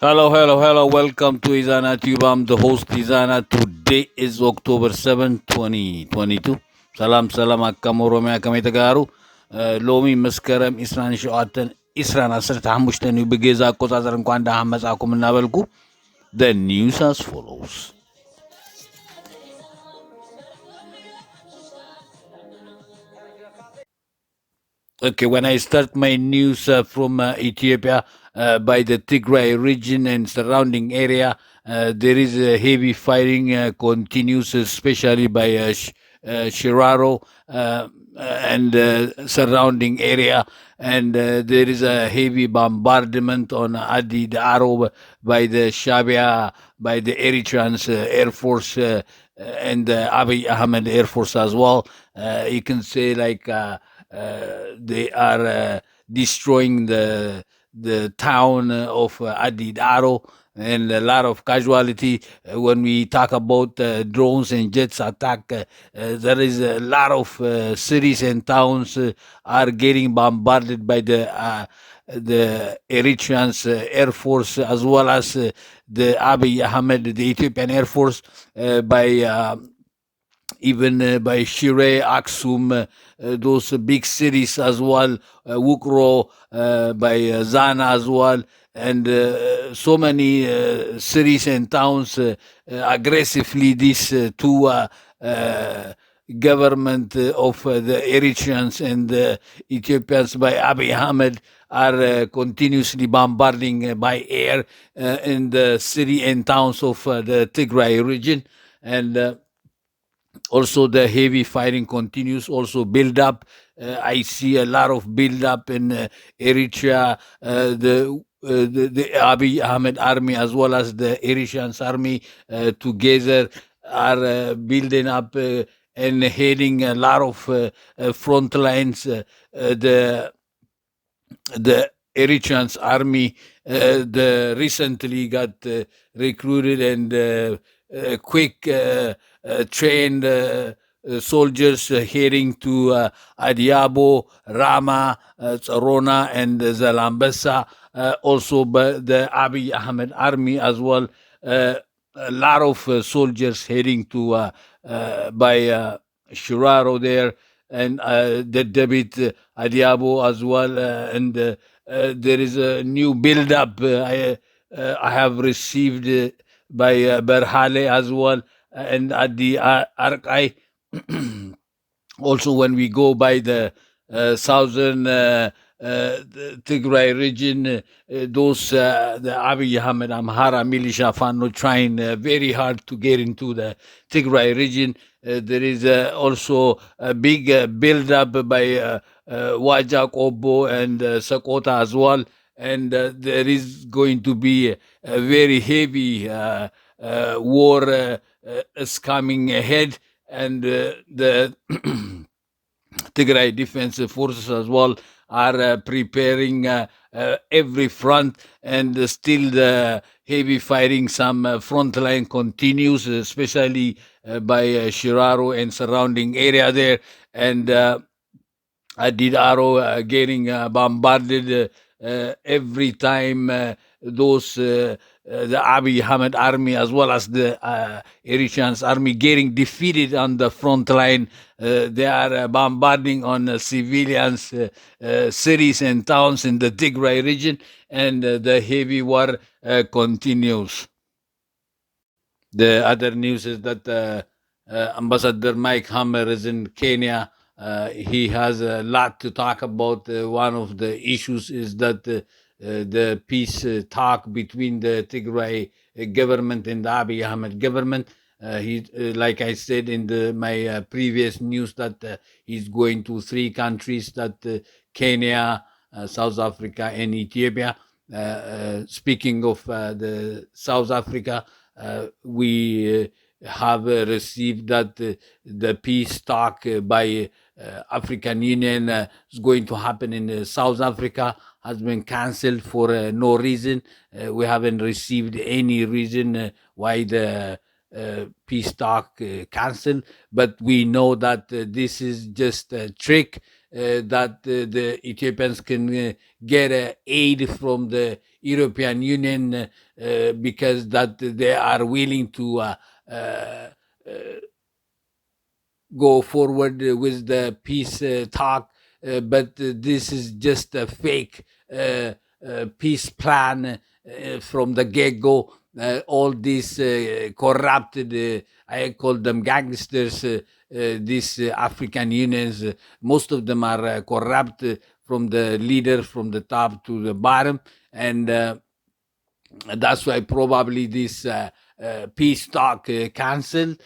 Hello. Welcome to Ezana Tube. I'm the host Ezana. Today is October 7, 2022. ሰላም አካም ኦሮሚያ ከመይ ተጋሩ ሎሚ መስከረም 27 15 እዩ ብገዛ አቆጻጸር እንኳን ደህና መጻኩም እናበልኩ The news as follows. Okay, when I start my news from Ethiopia, by the Tigray region and surrounding area, there is heavy fighting continues, especially by Shiraro and surrounding area. And there is a heavy bombardment on Adi Daro by the Shabia, by the Eritrean Air Force and the Abiy Ahmed Air Force as well. You can say like... they are destroying the town of Adidaro and a lot of casualty. When we talk about drones and jets attack, there is a lot of cities and towns are getting bombarded by the Eritrean Air Force as well as the Abiy Ahmed, the Ethiopian Air Force, by even by Shire, Aksum, those big cities as well, Wukro, by Zana as well, and so many cities and towns aggressively these two government of the Eritreans and the Ethiopians by Abiy Ahmed are continuously bombarding by air in the city and towns of the Tigray region. And also the heavy fighting continues, also build up. I see a lot of build up in Eritrea, the Abiy Ahmed army as well as the Eritrean army together are building up and heading a lot of front lines. The Eritrean army recently got recruited and quick trained soldiers heading to Adiabo, Rama, Tsarona, and Zalambesa. Also, the Abiy Ahmed army as well. A lot of soldiers heading to by Shiraro there, and the Debit Adiabo as well. And there is a new build-up I have received by Berhale as well, and at the Arkai. Also, when we go by the southern Tigray region, those the Abiy Ahmed Amhara militia Fano trying very hard to get into the Tigray region. There is also a big build-up by Wajak Obo and Sakota as well. And there is going to be a very heavy war is coming ahead, and the Tigray Defense Forces as well are preparing every front, and still the heavy fighting, some front line continues, especially by Shiraro and surrounding area there, and Adidaro getting bombarded every time those the Abiy Ahmed army as well as the Eritrean army getting defeated on the front line. They are bombarding on civilians, cities and towns in the Tigray region, and the heavy war continues. The other news is that Ambassador Mike Hammer is in Kenya. He has a lot to talk about. One of the issues is that the peace talk between the Tigray government and the Abiy Ahmed government. He, like I said in my previous news, that he's going to 3 countries, that Kenya, South Africa, and Ethiopia. Speaking of the South Africa, we have received that the peace talk by African Union is going to happen in South Africa has been cancelled for no reason. We haven't received any reason why the peace talk cancelled. But we know that this is just a trick that the Ethiopians can get aid from the European Union because that they are willing to go forward with the peace talk, but this is just a fake peace plan from the get-go. All these corrupted, I call them gangsters, these African unions, most of them are corrupt from the leader, from the top to the bottom. And that's why probably this peace talk cancelled.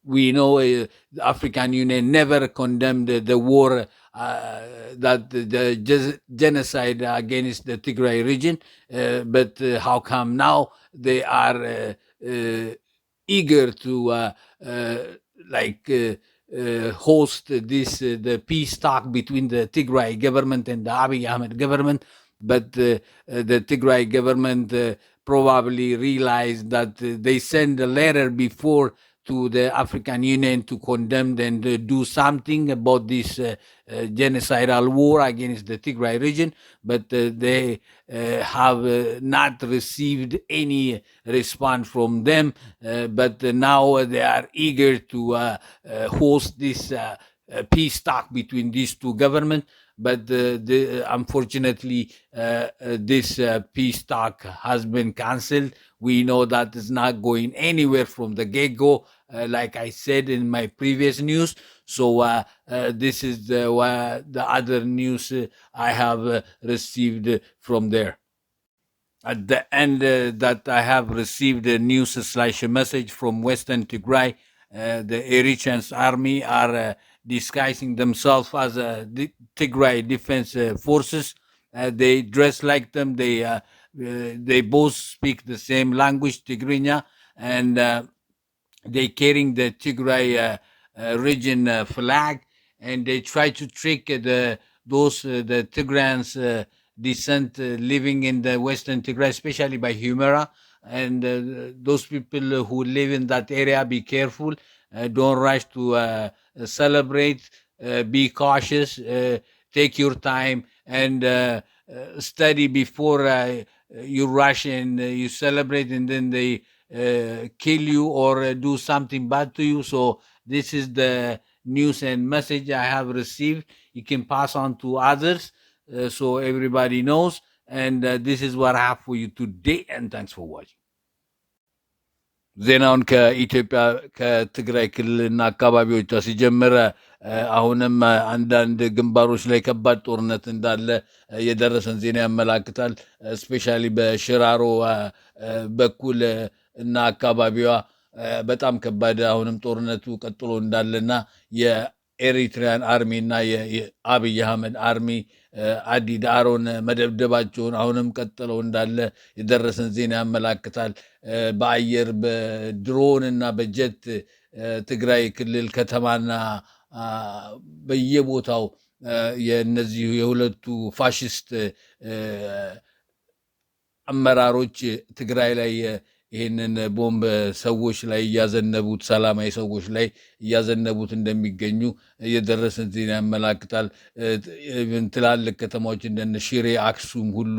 We know the African Union never condemned the war, that the genocide against the Tigray region. But how come now they are eager to host this the peace talk between the Tigray government and the Abiy Ahmed government? But the Tigray government probably realized that they sent a letter before to the African Union to condemn and do something about this genocidal war against the Tigray region, but they have not received any response from them. But now they are eager to host this peace talk between these two governments. But unfortunately, this peace talk has been cancelled. We know that it's not going anywhere from the get-go, like I said in my previous news. So this is the other news I have received from there. At the end, that I have received a news / a message from Western Tigray. The Eritrean army are disguising themselves as Tigray defense forces. They dress like them. They both speak the same language, Tigrinya, and they carrying the Tigray region flag, and they try to trick the Tigrayans descent living in the Western Tigray, especially by Humera. And those people who live in that area, be careful. Don't rush to celebrate. Be cautious. Take your time and study before you rush and you celebrate, and then they kill you or do something bad to you. So this is the news and message I have received. You can pass on to others so everybody knows. And this is what I have for you today. And thanks for watching. ዜናውን ከኢትዮጵያ ከትግራይ ክልልና አካባቢዎቿ ሲጀምር አሁንም አንዳንድ ግንባሮች ላይ ከባድ ጦርነት እንዳለ የደረሰን ዜና ያመላክታል። ስፔሻሊ በሽራሮ በኩል እና አካባቢዋ በጣም ከባድ አሁንም ጦርነቱ ቀጥሎ እንዳለና የኤሪትሪያን አርሚ እና የአብይ አህመድ አርሚ አዲ ዳሮን መደብደባቸውን አሁንም ቀጥለው እንዳለ የደረሰን ዜና ያመላክታል። በአየር በድሮን እና በጀት ትግራይ ክልል ከተማና በየቦታው የነዚህ የሁለቱ ፋሽስት አመራሮች ትግራይ ላይ ይህንን ቦምብ ሰዎች ላይ እያዘነቡት ሰላማዊ ሰዎች ላይ እያዘነቡት እንደሚገኙ የደረሰን ዜና ያመላክታል። ትላልቅ ከተማዎች እንደነ ሽሬ፣ አክሱም ሁሉ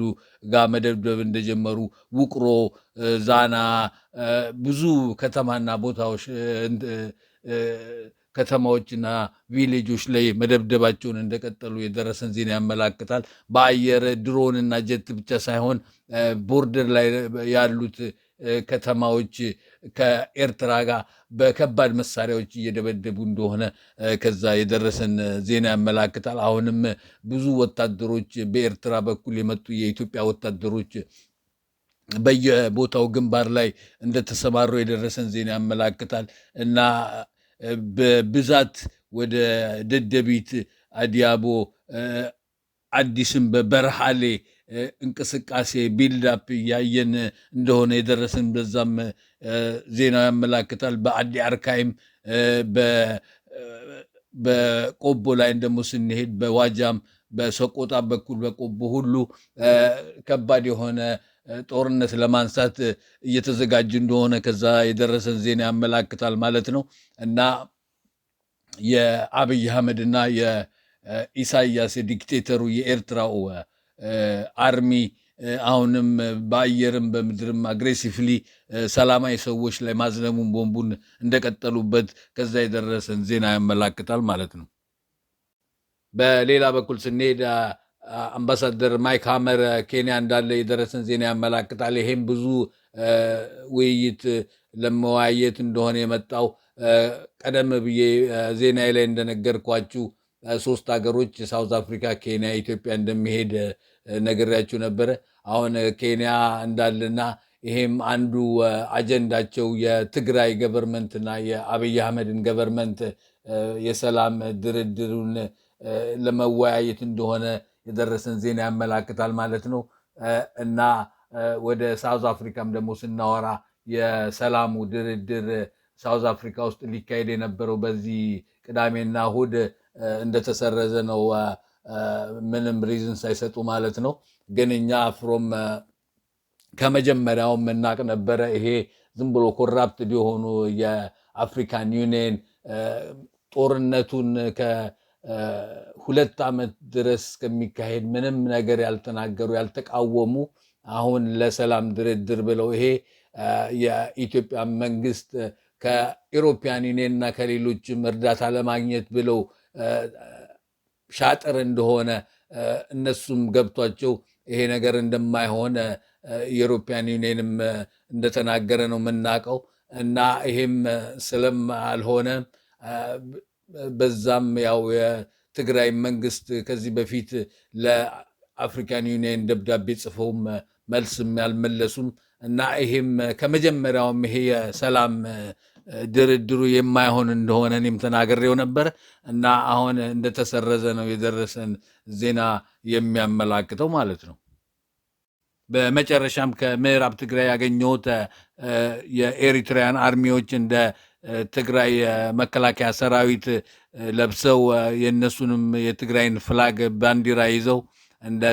ጋር መደብደብ እንደጀመሩ፣ ውቅሮ፣ ዛና ብዙ ከተማና ቦታዎች ከተማዎችና ቪሌጆች ላይ መደብደባቸውን እንደቀጠሉ የደረሰን ዜና ያመላክታል። በአየር ድሮንና ጀት ብቻ ሳይሆን ቦርደር ላይ ያሉት ከተማዎች ከኤርትራ ጋር በከባድ መሳሪያዎች እየደበደቡ እንደሆነ ከዛ የደረሰን ዜና ያመላክታል። አሁንም ብዙ ወታደሮች በኤርትራ በኩል የመጡ የኢትዮጵያ ወታደሮች በየቦታው ግንባር ላይ እንደተሰማሩ የደረሰን ዜና ያመላክታል እና በብዛት ወደ ደደቢት፣ አዲያቦ፣ አዲስም በበረሃሌ እንቅስቃሴ ቢልዳፕ እያየን እንደሆነ የደረሰን በዛም ዜናው ያመላክታል። በአዲ አርካይም በቆቦ ላይ ደግሞ ስንሄድ በዋጃም በሰቆጣ በኩል በቆቦ ሁሉ ከባድ የሆነ ጦርነት ለማንሳት እየተዘጋጁ እንደሆነ ከዛ የደረሰን ዜና ያመላክታል ማለት ነው እና የአብይ አህመድና የኢሳያስ የዲክቴተሩ የኤርትራው አርሚ አሁንም በአየርም በምድርም አግሬሲቭሊ ሰላማዊ ሰዎች ላይ ማዝነሙን ቦምቡን እንደቀጠሉበት ከዛ የደረሰን ዜና ያመላክታል ማለት ነው። በሌላ በኩል ስንሄድ አምባሳደር ማይክ ሀመር ኬንያ እንዳለ የደረሰን ዜና ያመላክታል። ይሄም ብዙ ውይይት ለመወያየት እንደሆነ የመጣው ቀደም ብዬ ዜና ላይ እንደነገርኳችሁ 3 ሀገሮች ሳውዝ አፍሪካ፣ ኬንያ፣ ኢትዮጵያ እንደሚሄድ ነግሬያችሁ ነበረ። አሁን ኬንያ እንዳለና ይሄም አንዱ አጀንዳቸው የትግራይ ገቨርንመንትና የአብይ አህመድን ገቨርንመንት የሰላም ድርድሩን ለመወያየት እንደሆነ የደረሰን ዜና ያመላክታል ማለት ነው እና ወደ ሳውዝ አፍሪካም ደግሞ ስናወራ የሰላሙ ድርድር ሳውዝ አፍሪካ ውስጥ ሊካሄድ የነበረው በዚህ ቅዳሜና እሁድ እንደተሰረዘ ነው። ምንም ሪዝን ሳይሰጡ ማለት ነው። ግን እኛ ፍሮም ከመጀመሪያው እናቅ ነበረ። ይሄ ዝም ብሎ ኮራፕትድ የሆኑ የአፍሪካን ዩኒየን ጦርነቱን ከ2 ዓመት ድረስ ከሚካሄድ ምንም ነገር ያልተናገሩ ያልተቃወሙ አሁን ለሰላም ድርድር ብለው ይሄ የኢትዮጵያ መንግስት ከኢሮፒያን ዩኒየን እና ከሌሎችም እርዳታ ለማግኘት ብለው ሻጥር እንደሆነ እነሱም ገብቷቸው ይሄ ነገር እንደማይሆን የኢሮፒያን ዩኒየንም እንደተናገረ ነው የምናውቀው እና ይሄም ስለማልሆነ በዛም ያው የትግራይ መንግስት ከዚህ በፊት ለአፍሪካን ዩኒየን ደብዳቤ ጽፈውም መልስም ያልመለሱም እና ይሄም ከመጀመሪያውም ይሄ የሰላም ድርድሩ የማይሆን እንደሆነ እኔም ተናግሬው ነበር እና አሁን እንደተሰረዘ ነው የደረሰን ዜና የሚያመላክተው ማለት ነው። በመጨረሻም ከምዕራብ ትግራይ ያገኘሁት የኤሪትሪያን አርሚዎች እንደ ትግራይ መከላከያ ሰራዊት ለብሰው የነሱንም የትግራይን ፍላግ ባንዲራ ይዘው እንደ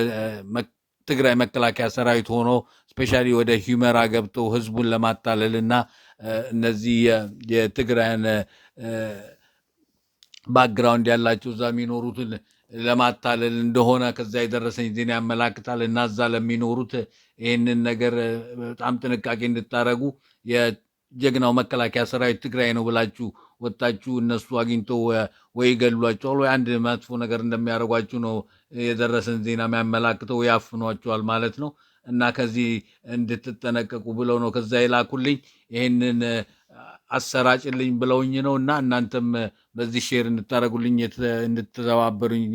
ትግራይ መከላከያ ሰራዊት ሆኖ ስፔሻሊ ወደ ሂመራ ገብተው ህዝቡን ለማታለልና እነዚህ የትግራይን ባክግራውንድ ያላቸው እዛ የሚኖሩትን ለማታለል እንደሆነ ከዛ የደረሰኝ ዜና ያመላክታል እና እዛ ለሚኖሩት ይህንን ነገር በጣም ጥንቃቄ እንድታረጉ የጀግናው መከላከያ ሰራዊት ትግራይ ነው ብላችሁ ወጣችሁ እነሱ አግኝተው ወይ ይገሏቸዋል ወይ አንድ መጥፎ ነገር እንደሚያደርጓችሁ ነው የደረሰን ዜና የሚያመላክተው፣ ያፍኗቸዋል ማለት ነው እና ከዚህ እንድትጠነቀቁ ብለው ነው ከዛ የላኩልኝ። ይህንን አሰራጭልኝ ብለውኝ ነው እና እናንተም በዚህ ሼር እንድታደርጉልኝ እንድትተባበሩኝ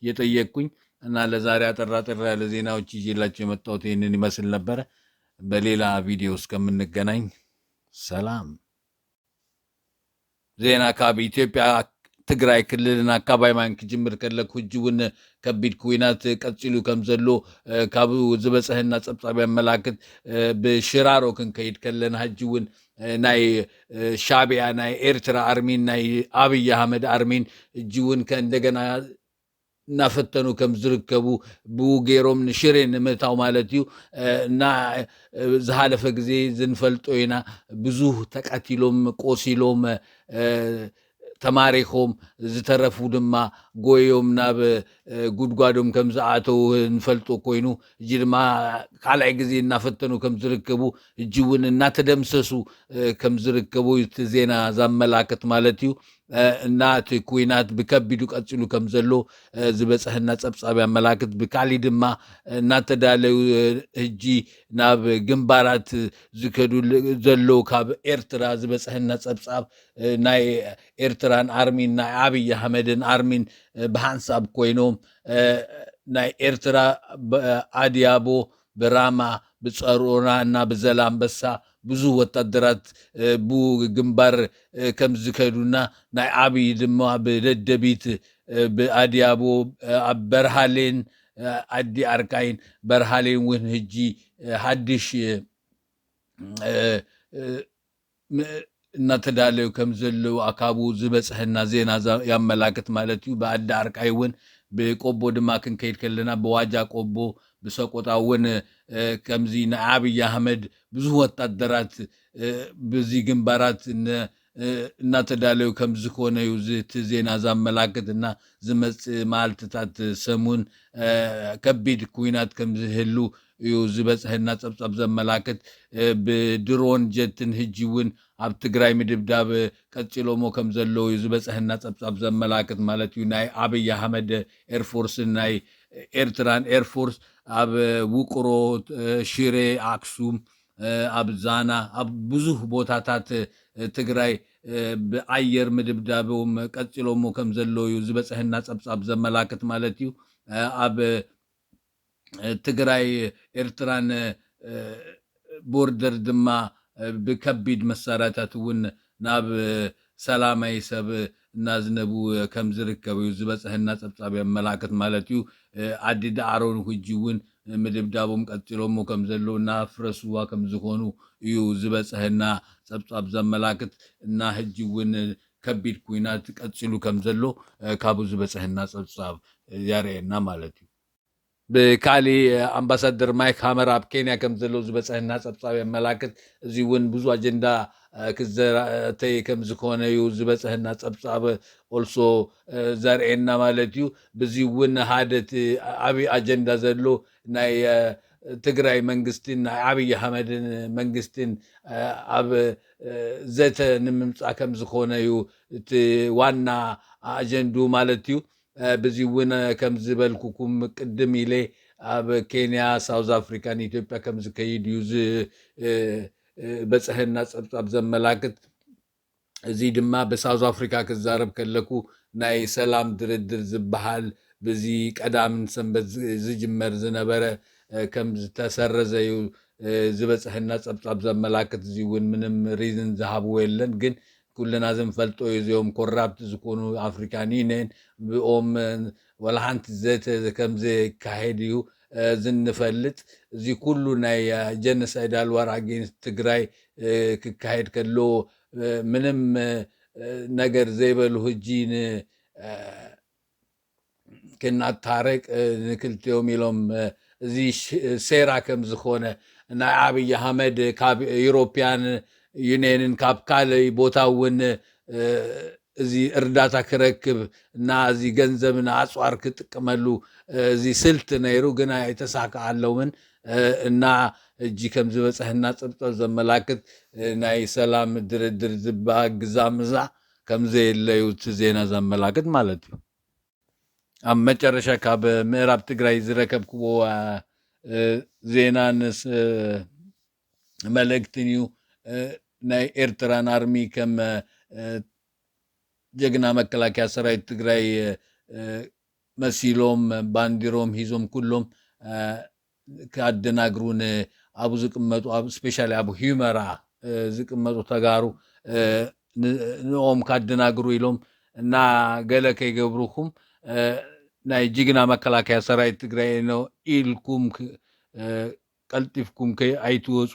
የጠየቅኩኝ እና ለዛሬ አጠራጠር ያለ ዜናዎች ይዤላችሁ የመጣሁት ይህንን ይመስል ነበረ። በሌላ ቪዲዮ እስከምንገናኝ ሰላም። ዜና ካብ ኢትዮጵያ ትግራይ ክልልን አካባቢ ማንክ ጅምር ከለክ ሕጂውን ከቢድ ኩናት ቀፂሉ ከም ዘሎ ካብ ዝበፅሐና ፀብፃብ ያመላክት ብሽራሮ ክንከይድ ከለና ሕጂውን ናይ ሻዕቢያ ናይ ኤርትራ አርሚን ናይ አብይ አህመድ አርሚን ሕጂውን ከእንደገና እናፈተኑ ከም ዝርከቡ ብኡ ገይሮም ንሽሬ ንምእታው ማለት እዩ እና ዝሃለፈ ግዜ ዝንፈልጦ ኢና ብዙሕ ተቃቲሎም ቆሲሎም ተማሪኾም ዝተረፉ ድማ ጎዮም ናብ ጉድጓዶም ከም ዝኣተው እንፈልጦ ኮይኑ እጂ ድማ ካልኣይ ግዜ እናፈተኑ ከም ዝርከቡ እጂ እውን እናተደምሰሱ ከም ዝርከቡ እቲ ዜና ዘመላክት ማለት እዩ እና እቲ ኩናት ብከቢዱ ቀፂሉ ከም ዘሎ ዝበፅሐና ፀብፃብ ያመላክት። ብካሊእ ድማ እናተዳለዩ ሕጂ ናብ ግንባራት ዝከዱ ዘሎ ካብ ኤርትራ ዝበፅሐና ፀብፃብ ናይ ኤርትራን አርሚን ናይ አብይ አህመድን አርሚን ብሓንሳብ ኮይኖም ናይ ኤርትራ አድያቦ ብራማ ብፀሮና እና ብዘላንበሳ ብዙ ወታደራት ብግንባር ከም ዝከዱና ናይ አብይ ድማ ብደደቢት ብአድያቦ ኣብ በርሃሌን አዲ አርቃይን በርሃሌን እውን ሕጂ ሓድሽ እናተዳለዩ ከም ዘለው አካቡ ዝበፅሐና ዜና ያመላክት ማለት እዩ። ብአዲ አርቃይ እውን ብቆቦ ድማ ክንከይድ ከለና ብዋጃ ቆቦ بسقطاون كمزي نعابي أحمد بزو وتقدرات بزي جنبارات እናተዳለዩ ከም ዝኮነ እዩ እቲ ዜና ዘመላክትና ዝመጽ ማልትታት ሰሙን ከቢድ ኩናት ከም ዝህሉ እዩ ዝበጽሐና ጸብጻብ ዘመላክት ብድሮን ጀትን ህጂውን ኣብ ትግራይ ምድብዳብ ቀጽሎሞ ከም ዘለው እዩ ዝበጽሐና ጸብጻብ ዘመላክት ማለት እዩ ናይ አብይ አህመድ ኤርፎርስ ናይ ኤርትራን ኤርፎርስ ኣብ ውቅሮ ሽሬ አክሱም ኣብ ዛና ኣብ ብዙሕ ቦታታት ትግራይ ብአየር ምድብዳቦም ቀጽሎሞ ከም ዘለው እዩ ዝበጽሐና ጸብጻብ ዘመላክት ማለት እዩ ኣብ ትግራይ ኤርትራን ቦርደር ድማ ብከቢድ መሳርያታት እውን ናብ ሰላማይ ሰብ እናዝነቡ ከም ዝርከቡ እዩ ዝበጽሐና ጸብጻብ የመላክት ማለት እዩ ዓዲ ዳዕሮን ህጂውን ምድብዳቦም ቀጽሎሞ ከም ዘለው እና ፍረስዋ ከም ዝኮኑ እዩ ዝበጽሐና ጸብጻብ ዘመላክት እና ህጂውን ከቢድ ኩናት ቀጽሉ ከም ዘለው ካብኡ ዝበጽሐና ጸብጻብ ያርኤና ማለት እዩ በካሊ አምባሳደር ማይክ ሃመር ኣብ ኬንያ ከም ዘለው ዝበጽሐና ጸብጻብ የመላክት እዚ እውን ብዙ አጀንዳ ክዘራተይ ከም ዝኮነ እዩ ዝበጽሐና ጸብጻብ ኦልሶ ዘርኤና ማለት እዩ በዚ እውን ሃደት አብይ አጀንዳ ዘሎ ናይ ትግራይ መንግስትን ናይ አብይ አህመድን መንግስትን ኣብ ዘተ ንምምጻእ ከም ዝኮነ እዩ እቲ ዋና አጀንዱ ማለት እዩ በዚ እውን ከም ዝበልኩኩም ቅድም ኢለ ኣብ ኬንያ ሳውዝ አፍሪካን ኢትዮጵያ ከም ዝከይድ እዩ በጽሐና ጸብጻብ ዘመላክት እዚ ድማ በሳውዝ አፍሪካ ክዛረብ ከለኩ ናይ ሰላም ድርድር ዝበሃል በዚ ቀዳምን ሰንበት ዝጅመር ዝነበረ ከም ዝተሰረዘ እዩ ዝበጽሐና ጸብጻብ ዘመላክት እዚ እውን ምንም ሪዝን ዝሃብዎ የለን ግን ኩልና ዝንፈልጦ እዚኦም ኮራፕት ዝኮኑ አፍሪካን ዩኒየን ብኦም ወላ ሓንቲ ዘተ ከም ዝካሄድ እዩ ዝንፈልጥ እዚ ኩሉ ናይ ጀኖሳይዳል ዋር አጌንስት ትግራይ ክካሄድ ከሎ ምንም ነገር ዘይበሉ ህጂን ክናታረቅ ንክልቲኦም ኢሎም እዚ ሴራ ከም ዝኮነ ናይ አብይ አህመድ ካብ ዩሮፒያን ዩኒየንን ካብ ካልእ ቦታ እውን እዚ እርዳታ ክረክብ እና እዚ ገንዘብን አጽዋር ክጥቀመሉ እዚ ስልት ነይሩ ግን አይተሳካዓለውን እና እጂ ከም ዝበጽሐና ጸብጻብ ዘመላክት ናይ ሰላም ድርድር ዝባግዛምዛ ከም ዘየለዩ እቲ ዜና ዘመላክት ማለት እዩ ኣብ መጨረሻ ካብ ምዕራብ ትግራይ ዝረከብክዎ ዜናንስ መልእክትን እዩ ናይ ኤርትራን አርሚ ከም ጀግና መከላከያ ሰራዊት ትግራይ መሲሎም ባንዲሮም ሂዞም ኩሎም ካደናግሩን አቡ ዝቅመጡ ስፔሻሊ አቡ ሂመራ ዝቅመጡ ተጋሩ ንኦም ካደናግሩ ኢሎም እና ገለ ከይገብሩኩም ናይ ጅግና መከላከያ ሰራዊት ትግራይ ነው ኢልኩም ቀልጢፍኩም አይትወጹ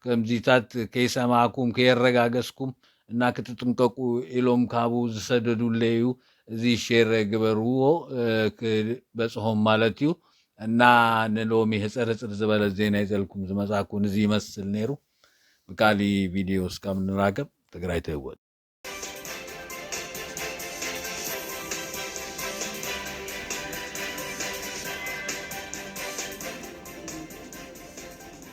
ከምዚታት ከይሰማኩም ከይረጋገስኩም እና ክትጥንቀቁ ኢሎም ካቡ ዝሰደዱለዩ እዚ ሼር ግበርዎ በጽሖም ማለት እዩ እና ንሎሚ ህጸርጽር ዝበለ ዜና ይዘልኩም ዝመጻኩን እዚ ይመስል ነይሩ በካሊ ቪዲዮ እስካም ንራከብ ትግራይ ተወጥ